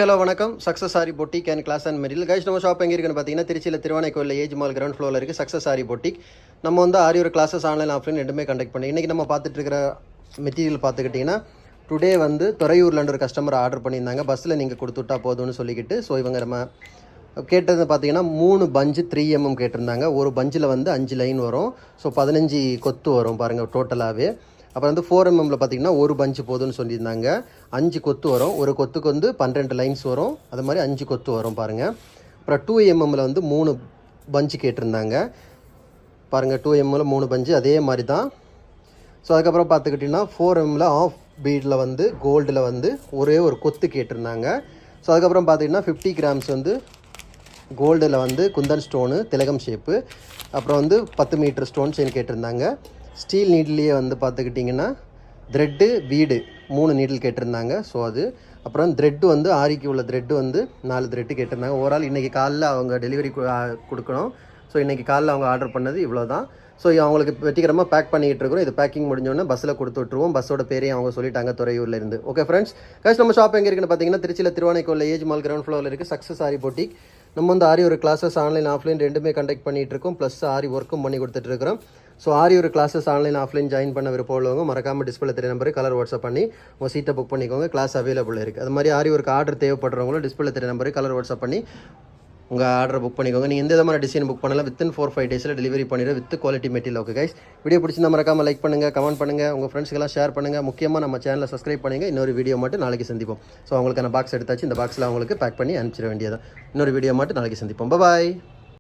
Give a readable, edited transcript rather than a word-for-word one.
Hello வணக்கம் success sari boutique and class and material guys. நம்ம shop எங்கே இருக்குன்னு பார்த்தீங்கன்னா திருச்சியில் திருவானைக்கோயில் ஏஜ் மால் கிரவுண்ட் ஃப்ளோரில் இருக்குது சக்ஸஸ் சாரி பொட்டிக். நம்ம வந்து ஆரி கிளாஸஸ் ஆன்லைன் ஆஃப்லைன் ரெண்டுமே கண்டக்ட் பண்ணி இன்றைக்கி நம்ம பார்த்துட்டு இருக்கிற மெட்டீரியல் பார்த்துக்கிட்டிங்கன்னா டுடே வந்து துறையூர்லேருந்து ஒரு கஸ்டமர் ஆர்டர் பண்ணியிருந்தாங்க. பஸ்ஸில் நீங்கள் கொடுத்துட்டா போதும்னு சொல்லிக்கிட்டு ஸோ இவங்க நம்ம கேட்டது பார்த்தீங்கன்னா 3 பஞ்சு 3mm கேட்டிருந்தாங்க. ஒரு பஞ்சில் வந்து 5 லைன் வரும். ஸோ 15 கொத்து வரும் பாருங்கள் டோட்டலாகவே. அப்புறம் வந்து 4mm பார்த்திங்கன்னா ஒரு பஞ்சு போதும்னு சொல்லியிருந்தாங்க. 5 கொத்து வரும். ஒரு கொத்துக்கு வந்து 12 லைன்ஸ் வரும். அது மாதிரி 5 கொத்து வரும் பாருங்கள். அப்புறம் 2mmல வந்து 3 பஞ்சு கேட்டிருந்தாங்க பாருங்கள். 2mmல 3 பஞ்சு அதே மாதிரி தான். ஸோ அதுக்கப்புறம் பார்த்துக்கிட்டிங்கன்னா 4mmல ஆஃப் பீடில் வந்து கோல்டில் வந்து ஒரே ஒரு கொத்து கேட்டிருந்தாங்க. ஸோ அதுக்கப்புறம் பார்த்திங்கன்னா 50 கிராம்ஸ் வந்து கோல்டில் வந்து குந்தன் ஸ்டோனு திலகம் ஷேப்பு. அப்புறம் வந்து 10 மீட்டர் ஸ்டோன் செயின் கேட்டிருந்தாங்க. ஸ்டீல் நீட்லேயே வந்து பார்த்துக்கிட்டிங்கன்னா த்ரெட்டு பீடு 3 நீடில் கேட்டிருந்தாங்க. ஸோ அது அப்புறம் த்ரெட்டு வந்து ஆரிக்கு உள்ள த்ரெட்டு வந்து 4 த்ரெட்டு கேட்டிருந்தாங்க. ஓவரால் இன்றைக்கி காலைல அவங்க டெலிவரி கொடுக்கணும். ஸோ இன்றைக்கி காலைல அவங்க ஆர்டர் பண்ணது இவ்வளோ தான். ஸோ அவங்களுக்கு வெற்றிகரமாக பேக் பண்ணிகிட்டு இருக்கிறோம். இது பேக்கிங் முடிஞ்சோடனே பஸ்ஸில் கொடுத்து விட்ருவோம். பஸ்ஸோட பேரையும் அவங்க சொல்லிட்டாங்க துறையூர்லேருந்து. ஓகே ஃப்ரெண்ட்ஸ், கைஸ் நம்ம ஷாப் எங்கே இருக்குன்னு பார்த்தீங்கன்னா திருச்சியில் திருவானைக்கோயில் ஏஜ் மால் கிரவுண்ட் ஃப்ளோரில் இருக்குது சக்ஸஸ் சாரி பொட்டிக். நம்ம வந்து ஆரி கிளாஸஸ் ஆன்லைன் ஆஃப்லைன் ரெண்டுமே கண்டக்ட் பண்ணிகிட்டு இருக்கோம். ப்ளஸ் ஆரி ஒர்க்கும் பண்ணி கொடுத்துட்ருக்கிறோம். ஸோ ஆரி கிளாஸஸ் ஆன்லைன் ஆஃப்லைன் ஜாயின் பண்ண விருப்பம் உள்ளவங்க மறக்காமல் டிஸ்பிளே தெரிய நம்பருக்கு கலர் வாட்ஸ்அப் பண்ணி உங்கள் சீட்டை புக் பண்ணிக்கோங்க. கிளாஸ் அவைலபிள் இருக்குது. அது மாதிரி ஆரி ஆர்டர் தேவைப்படுறவங்களும் டிஸ்பிளே தெரிய நம்பருக்கு கலர் வாட்ஸ்அப் பண்ணி உங்கள் ஆர்டர் புக் பண்ணிக்கோங்க. நீங்கள் எந்த விதமான டிசைன் புக் பண்ணலாம் வித்தின் 4-5 டேஸில் டெலிவரி பண்ணிடுற with quality material. Okay guys, video பிடிச்சிருந்தா மறக்காமல் லைக் பண்ணுங்கள், கமெண்ட் பண்ணுங்கள், உங்கள் ஃப்ரெண்ட்ஸ்க்கெல்லாம் ஷேர் பண்ணுங்கள். முக்கியமாக நம்ம சேனலை சப்ஸ்கிரைப் பண்ணுங்கள். இன்னொரு வீடியோ மட்டும் நாளைக்கு சந்திப்போம். ஸோ அவங்களுக்கான பாக்ஸ் எடுத்தாச்சு. இந்த பாக்ஸில் அவங்களுக்கு பேக் பண்ணி அனுப்பிச்சிட வேண்டியதான். இன்னொரு வீடியோ மட்டும் நாளைக்கு சந்திப்போம். பாய்.